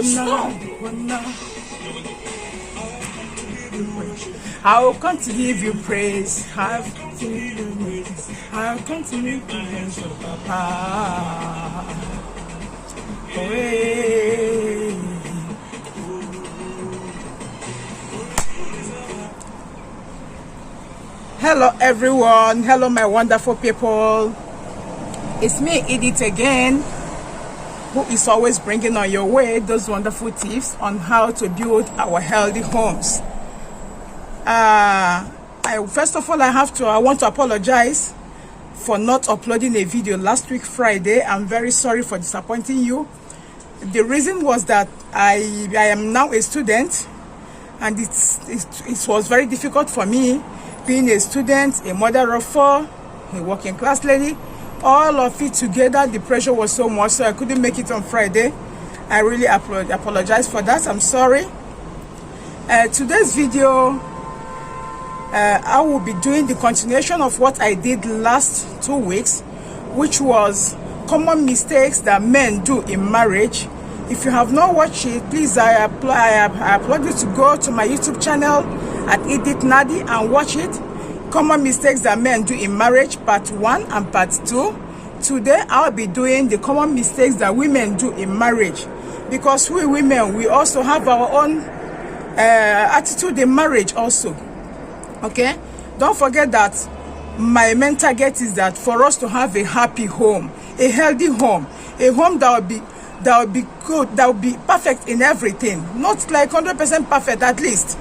I will come to give you praise. I will come to give you praise. I will come to give you praise, Papa. Hey. Hello everyone. Hello my wonderful people. It's me, Edith, again, who is always bringing on your way those wonderful tips on how to build our healthy homes. First of all, I want to apologize for not uploading a video last week Friday. I'm very sorry for disappointing you. The reason was that I am now a student, and it was very difficult for me being a student, a mother of four, a working class lady. All of it together, the pressure was so much, so I couldn't make it on Friday. I really apologize for that. I'm sorry. Today's video, I will be doing the continuation of what I did last 2 weeks, which was common mistakes that men do in marriage. If you have not watched it, please, I applaud you to go to my YouTube channel at Edith Nadi and watch it. Common mistakes that men do in marriage, part 1 and part 2. Today I'll be doing the common mistakes that women do in marriage, because we women, we also have our own attitude in marriage also. Okay, don't forget that my main target is that for us to have a happy home, a healthy home, a home that will be good, that will be perfect in everything, not like 100% perfect, at least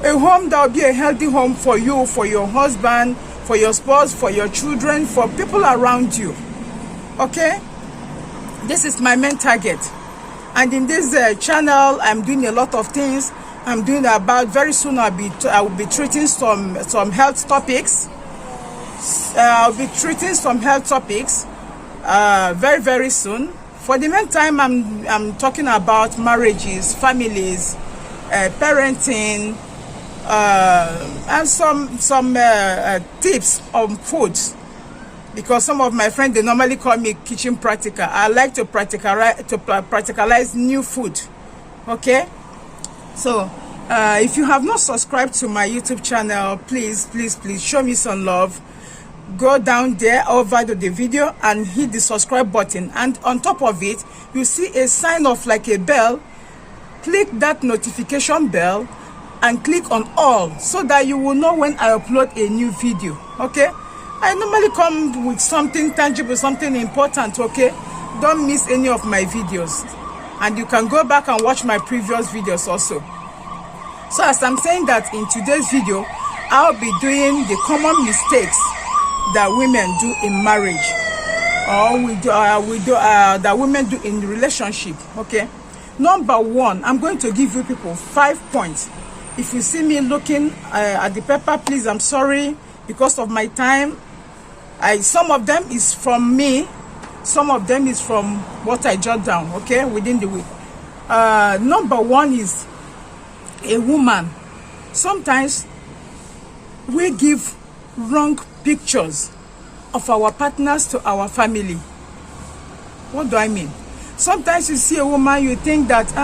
a home that will be a healthy home for you, for your husband, for your spouse, for your children, for people around you. Okay, this is my main target, and in this channel I'm doing a lot of things. I'm doing about, very soon I will be treating some health topics. I'll be treating some health topics very soon. For the meantime, I'm talking about marriages, families, parenting, and some tips on food, because some of my friends, they normally call me kitchen practical. I like to practicalize new food. Okay, so if you have not subscribed to my YouTube channel, please show me some love. Go down there over the video and hit the subscribe button, and on top of it you see a sign of like a bell. Click that notification bell and click on all, so that you will know when I upload a new video. Okay, I normally come with something tangible, something important. Okay, don't miss any of my videos, and you can go back and watch my previous videos also. So as I'm saying that, in today's video I'll be doing the common mistakes that women do in marriage, or that women do in relationship. Okay, number 1, I'm going to give you people 5 points. If you see me looking at the paper, please, I'm sorry, because of my time. Some of them is from me, some of them is from what I jot down, okay, within the week. Number 1 is a woman. Sometimes we give wrong pictures of our partners to our family. What do I mean? Sometimes you see a woman, you think that,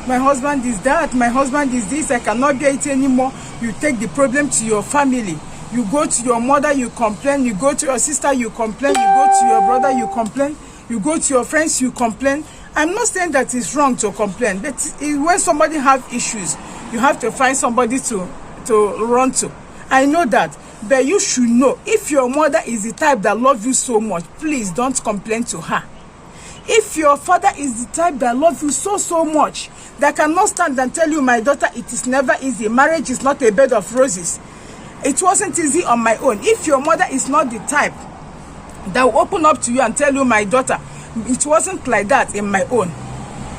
my husband is that, my husband is this, I cannot get it anymore. You take the problem to your family. You go to your mother, you complain. You go to your sister, you complain. You go to your brother, you complain. You go to your friends, you complain. I'm not saying that it's wrong to complain, but when somebody have issues, you have to find somebody to run to. I know that, but you should know, if your mother is the type that loves you so much, please don't complain to her. If your father is the type that loves you so much, that cannot stand and tell you, my daughter, it is never easy. Marriage is not a bed of roses. It wasn't easy on my own. If your mother is not the type that will open up to you and tell you, my daughter, it wasn't like that in my own.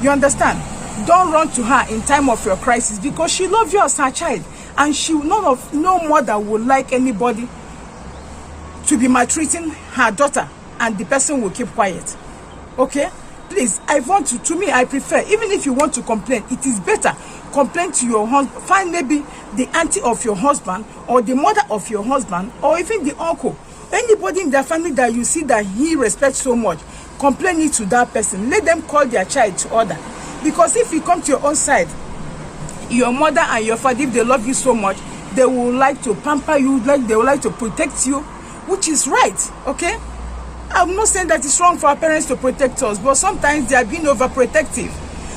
You understand? Don't run to her in time of your crisis, because she loves you as her child, and she no mother would like anybody to be maltreating her daughter, and the person will keep quiet. Okay, please, to me I prefer, even if you want to complain, it is better complain to your husband. Find maybe the auntie of your husband, or the mother of your husband, or even the uncle, anybody in their family that you see that he respects so much. complain it to that person. Let them call their child to order. Because if you come to your own side, your mother and your father, if they love you so much, they will like to pamper you, like they will like to protect you, which is right, okay? I'm not saying that it's wrong for our parents to protect us, but sometimes they are being overprotective.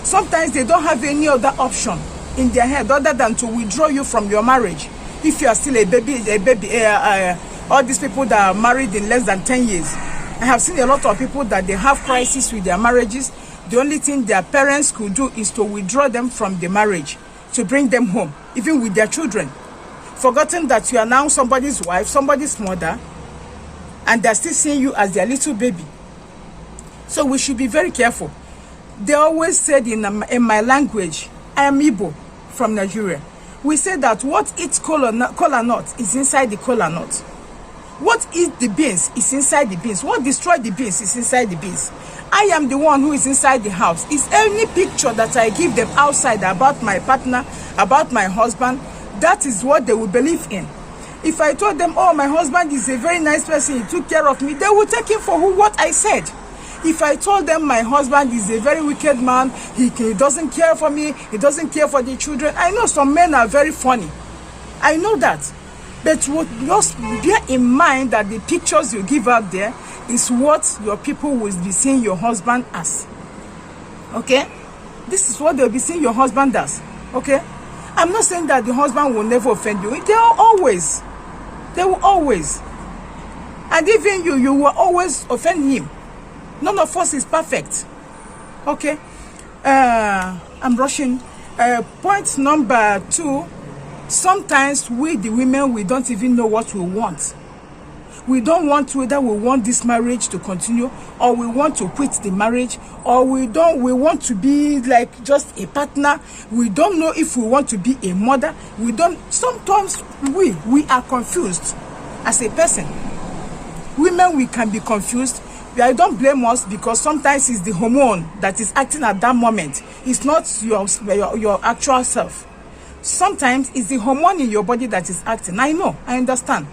Sometimes they don't have any other option in their head other than to withdraw you from your marriage. If you are still a baby, all these people that are married in less than 10 years. I have seen a lot of people that they have crisis with their marriages. The only thing their parents could do is to withdraw them from the marriage, to bring them home, even with their children. Forgotten that you are now somebody's wife, somebody's mother, and they're still seeing you as their little baby. So we should be very careful. They always said in my language, I am Igbo from Nigeria. We say that what eats kola nut is inside the kola nut. What eats the beans is inside the beans. What destroys the beans is inside the beans. I am the one who is inside the house. Is any picture that I give them outside about my partner, about my husband, that is what they will believe in. If I told them, oh, my husband is a very nice person, he took care of me, they will take him for what I said. If I told them my husband is a very wicked man, he doesn't care for me, he doesn't care for the children. I know some men are very funny. I know that. But just bear in mind that the pictures you give out there is what your people will be seeing your husband as. Okay? This is what they'll be seeing your husband as. Okay? I'm not saying that the husband will never offend you. They will always. They will always. And even you will always offend him. None of us is perfect. Okay? I'm rushing. Point number 2. Sometimes we, the women, we don't even know what we want. We don't want whether we want this marriage to continue, or we want to quit the marriage, or we want to be like just a partner. We don't know if we want to be a mother. Sometimes we are confused as a person. Women, we can be confused. I don't blame us, because sometimes it's the hormone that is acting at that moment. It's not your actual self. Sometimes it's the hormone in your body that is acting. I know, I understand.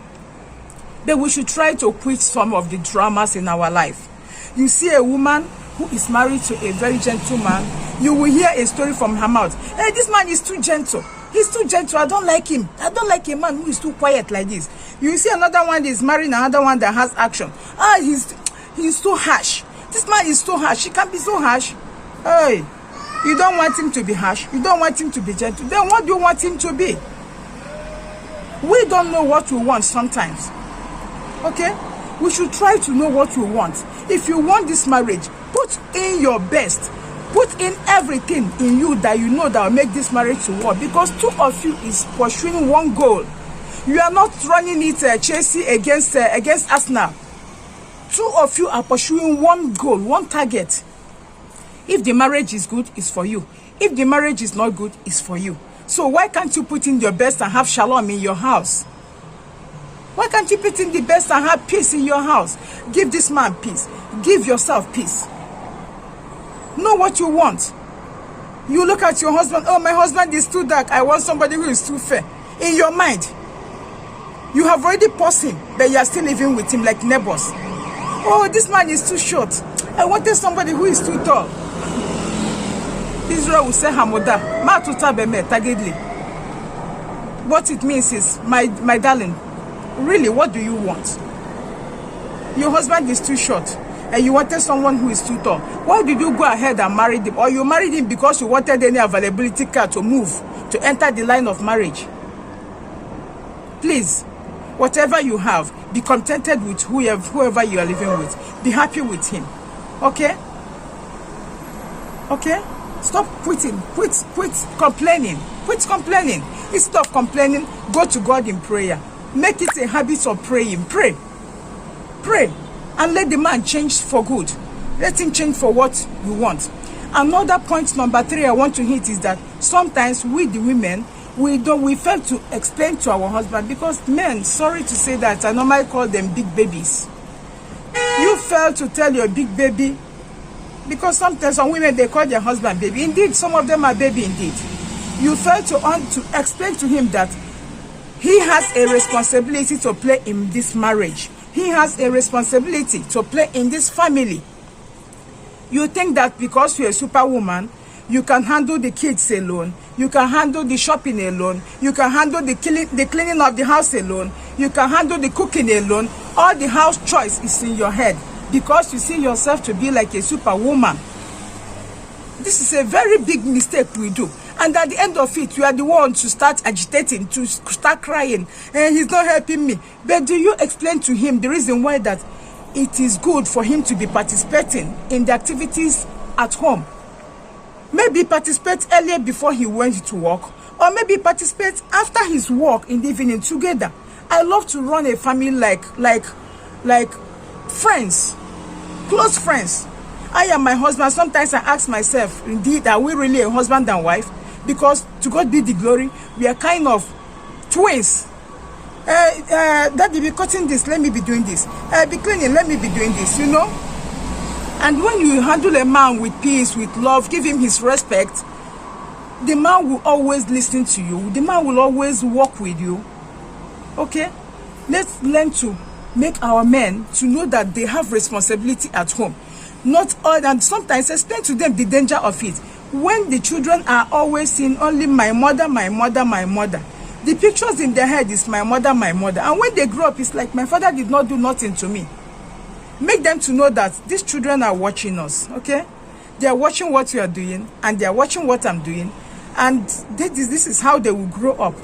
But we should try to quit some of the dramas in our life. You see a woman who is married to a very gentle man, you will hear a story from her mouth. Hey, this man is too gentle. He's too gentle. I don't like him. I don't like a man who is too quiet like this. You see another one that is married, another one that has action. He's too harsh. This man is too harsh. He can't be so harsh. Hey, you don't want him to be harsh. You don't want him to be gentle. Then what do you want him to be? We don't know what we want sometimes. Okay? We should try to know what we want. If you want this marriage, put in your best. Put in everything in you that you know that will make this marriage to work. Because two of you is pursuing one goal. You are not running it Chelsea against Arsenal. Two of you are pursuing one goal, one target. If the marriage is good, it's for you. If the marriage is not good, it's for you. So why can't you put in your best and have shalom in your house? Why can't you put in the best and have peace in your house? Give this man peace. Give yourself peace. Know what you want. You look at your husband. Oh, my husband is too dark. I want somebody who is too fair. In your mind, you have already paused him, but you are still living with him like neighbors. Oh, this man is too short. I wanted somebody who is too tall. Israel will say Hamoda. What it means is, my darling, really, what do you want? Your husband is too short, and you wanted someone who is too tall. Why did you go ahead and marry him? Or you married him because you wanted any availability card to move, to enter the line of marriage? Please, whatever you have, be contented with whoever you are living with. Be happy with him. Okay? Okay? Stop quitting. Quit complaining. Quit complaining. Instead of complaining, go to God in prayer. Make it a habit of praying. Pray. Pray. And let the man change for good. Let him change for what you want. Another point, number 3, I want to hit is that sometimes we, the women, we fail to explain to our husband, because men, sorry to say that, I normally call them big babies. You fail to tell your big baby, because sometimes some women, they call their husband baby. Indeed, some of them are baby indeed. You fail to explain to him that he has a responsibility to play in this marriage. He has a responsibility to play in this family. You think that because you're a superwoman, you can handle the kids alone, you can handle the shopping alone, you can handle the cleaning of the house alone, you can handle the cooking alone. All the house choice is in your head because you see yourself to be like a superwoman. This is a very big mistake we do. And at the end of it, you are the one to start agitating, to start crying, and he's not helping me. But do you explain to him the reason why that it is good for him to be participating in the activities at home? Maybe participate earlier before he went to work, or maybe participate after his work in the evening together. I love to run a family like friends, close friends. I and my husband, sometimes I ask myself, indeed, are we really a husband and wife? Because to God be the glory, we are kind of twins. Daddy, be cutting this, let me be doing this. Be cleaning, let me be doing this, you know. And when you handle a man with peace, with love, give him his respect, the man will always listen to you. The man will always walk with you. Okay? Let's learn to make our men to know that they have responsibility at home. Not all, and sometimes explain to them the danger of it. When the children are always seeing only my mother, my mother, my mother, the pictures in their head is my mother, my mother. And when they grow up, it's like my father did not do nothing to me. Make them to know that these children are watching us, okay? They are watching what we are doing, and they are watching what I'm doing. And this is how they will grow up.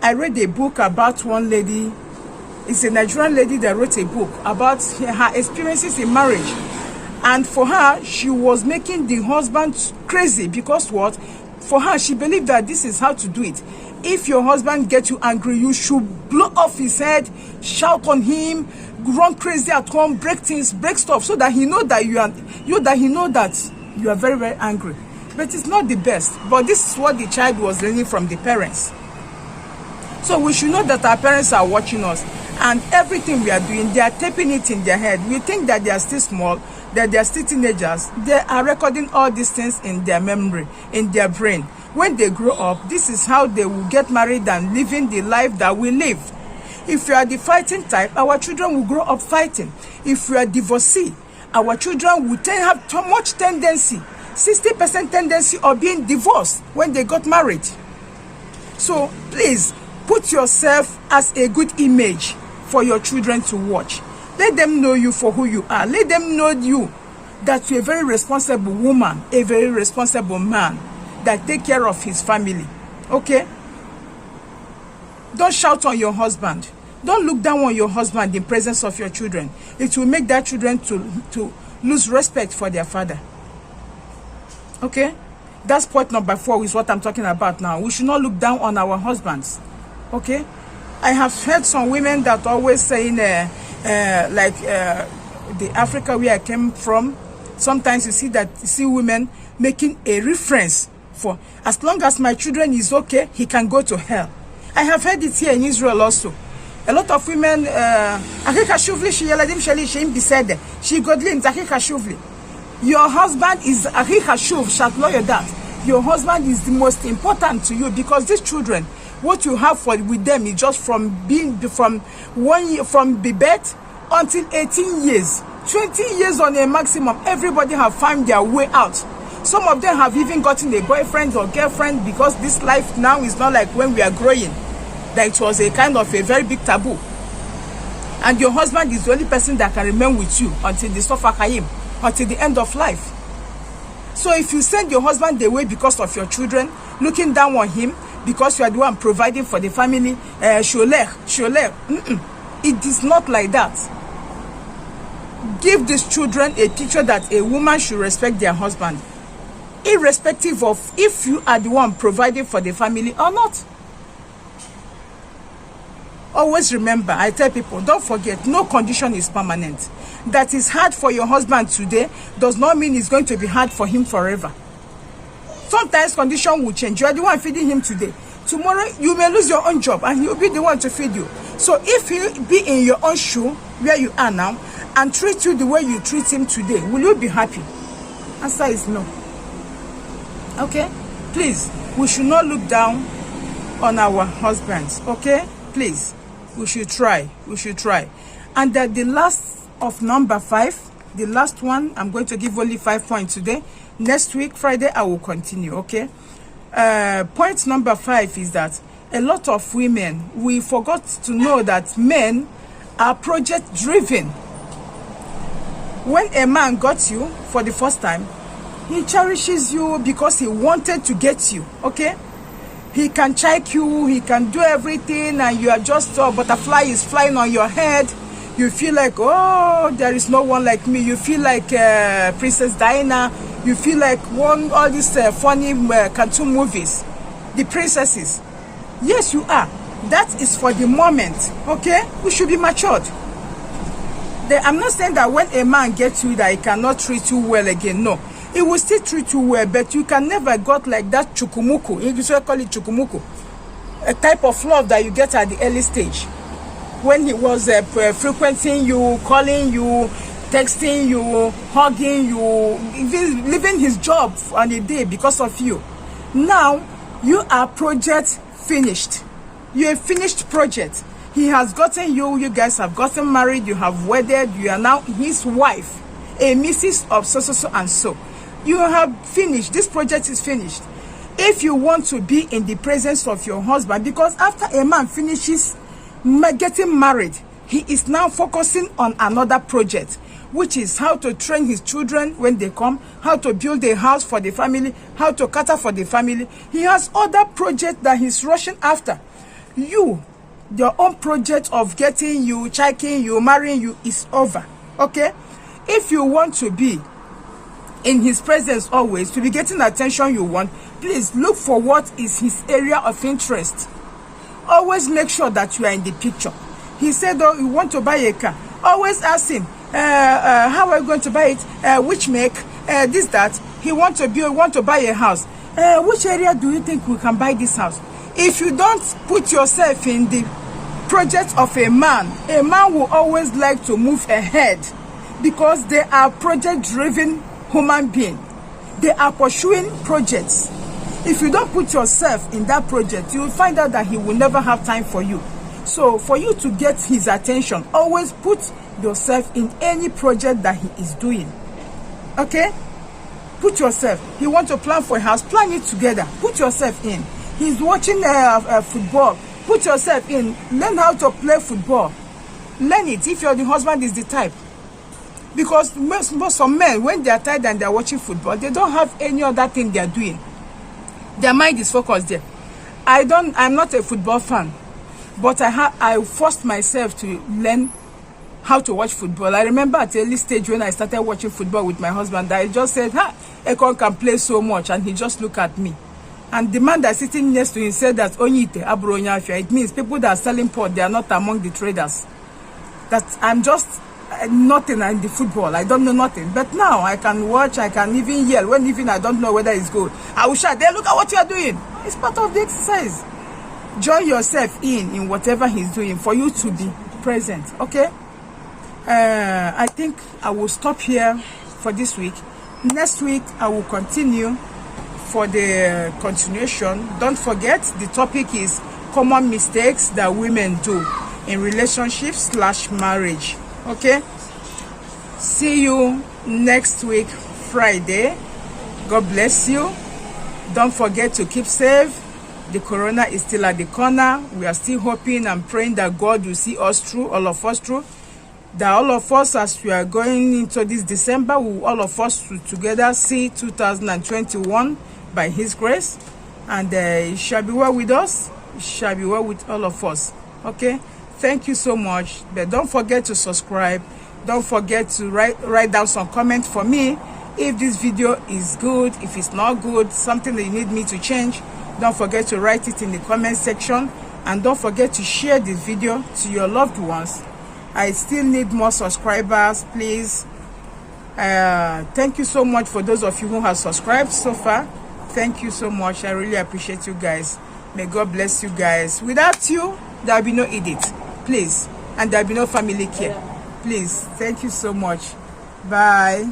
I read a book about one lady. It's a Nigerian lady that wrote a book about her experiences in marriage. And for her, she was making the husband crazy because what? For her, she believed that this is how to do it. If your husband gets you angry, you should blow off his head, shout on him, run crazy at home, break things, break stuff, so that he know that you are very, very angry. But it's not the best. But this is what the child was learning from the parents. So we should know that our parents are watching us, and everything we are doing, they are taping it in their head. We think that they are still small, that they are still teenagers. They are recording all these things in their memory, in their brain. When they grow up, this is how they will get married and living the life that we live. If you are the fighting type, our children will grow up fighting. If you are divorcee, our children will have too much tendency, 60% tendency of being divorced when they got married. So please, put yourself as a good image for your children to watch. Let them know you for who you are. Let them know you, that you're a very responsible woman, a very responsible man that take care of his family. Okay? Don't shout on your husband. Don't look down on your husband in presence of your children. It will make their children to lose respect for their father. Okay? That's point number 4 is what I'm talking about now. We should not look down on our husbands. Okay? I have heard some women that always saying, the Africa where I came from, sometimes you see women making a reference for, as long as my children is okay, he can go to hell. I have heard it here in Israel also. A lot of women, your husband is your husband is the most important to you, because these children, what you have with them is just from 1 year, from the birth until 18 years, 20 years on a maximum. Everybody have found their way out. Some of them have even gotten a boyfriend or girlfriend, because this life now is not like when we are growing, that it was a kind of a very big taboo. And your husband is the only person that can remain with you until the Sofa Kayim, until the end of life. So if you send your husband away because of your children, looking down on him, because you are the one providing for the family, it is not like that. Give these children a picture that a woman should respect their husband, irrespective of if you are the one providing for the family or not. Always remember, I tell people, don't forget, no condition is permanent. That is hard for your husband today does not mean it's going to be hard for him forever. Sometimes condition will change. You are the one feeding him today. Tomorrow you may lose your own job and he'll be the one to feed you. So if he be in your own shoe where you are now and treat you the way you treat him today, will you be happy? Answer is no. Okay? Please, we should not look down on our husbands. Okay? Please, we should try. We should try. And that the last of number 5, the last one. I'm going to give only 5 points today. Next week, Friday, I will continue, okay? Point number 5 is that a lot of women, we forgot to know that men are project driven. When a man got you for the first time, he cherishes you because he wanted to get you, okay? He can check you, he can do everything, and you are just a butterfly is flying on your head. You feel like, oh, there is no one like me. You feel like Princess Diana. You feel like all these funny cartoon movies, the princesses. Yes, you are. That is for the moment, okay? We should be matured. I'm not saying that when a man gets you that he cannot treat you well again. No, he will still treat you well, but you can never got like that chukumuku. English we call it chukumuku, a type of love that you get at the early stage, when he was frequenting you, calling you, texting you, hugging you, even leaving his job on a day because of you. Now you are project finished. You're a finished project. He has gotten you. You guys have gotten married. You have wedded. You are now his wife, a Mrs. of so and so. You have finished. This project is finished. If you want to be in the presence of your husband, because after a man finishes getting married, he is now focusing on another project, which is how to train his children when they come, how to build a house for the family, how to cater for the family. He has other projects that he's rushing after. Your own project of getting you, checking you, marrying you is over, okay? If you want to be in his presence always, to be getting attention you want, please look for what is his area of interest. Always make sure that you are in the picture. He said, oh, you want to buy a car. Always ask him, how are you going to buy it? Which make? This, that. He want to buy a house. Which area do you think we can buy this house? If you don't put yourself in the project of a man will always like to move ahead, because they are project-driven human beings. They are pursuing projects. If you don't put yourself in that project, you will find out that he will never have time for you. So for you to get his attention, always put yourself in any project that he is doing. Okay? Put yourself. He wants to plan for a house, plan it together. Put yourself in. He's watching football. Put yourself in. Learn how to play football. Learn it if the husband is the type. Because most of men, when they are tired and they are watching football, they don't have any other thing they are doing. Their mind is focused there. I'm not a football fan, but I forced myself to learn how to watch football. I remember at the early stage when I started watching football with my husband, I just said, Ekon can play so much, and he just looked at me. And the man that's sitting next to him said that Onyite Abronyafia, it means people that are selling pot, they are not among the traders. That I'm just nothing in the football. I don't know nothing. But now I can watch, I can even yell when even I don't know whether it's good. I will shout, hey, look at what you are doing. It's part of the exercise. Join yourself in whatever he's doing for you to be present. Okay? I think I will stop here for this week. Next week I will continue for the continuation. Don't forget, the topic is common mistakes that women do in relationships / marriage. Okay, see you next week Friday. God bless you. Don't forget to keep safe. The corona is still at the corner. We are still hoping and praying that God will see us through, all of us through. That all of us, as we are going into this December, all of us together see 2021 by his grace, and it shall be well with us. It shall be well with all of us. Okay, thank you so much. But don't forget to subscribe. Don't forget to write down some comments for me if this video is good, if it's not good, something that you need me to change. Don't forget to write it in the comment section, and don't forget to share this video to your loved ones. I still need more subscribers, please. Thank you so much for those of you who have subscribed so far. Thank you so much. I really appreciate you guys. May God bless you guys. Without you, there will be no edit, please, and there will be no family care. Please, thank you so much. Bye.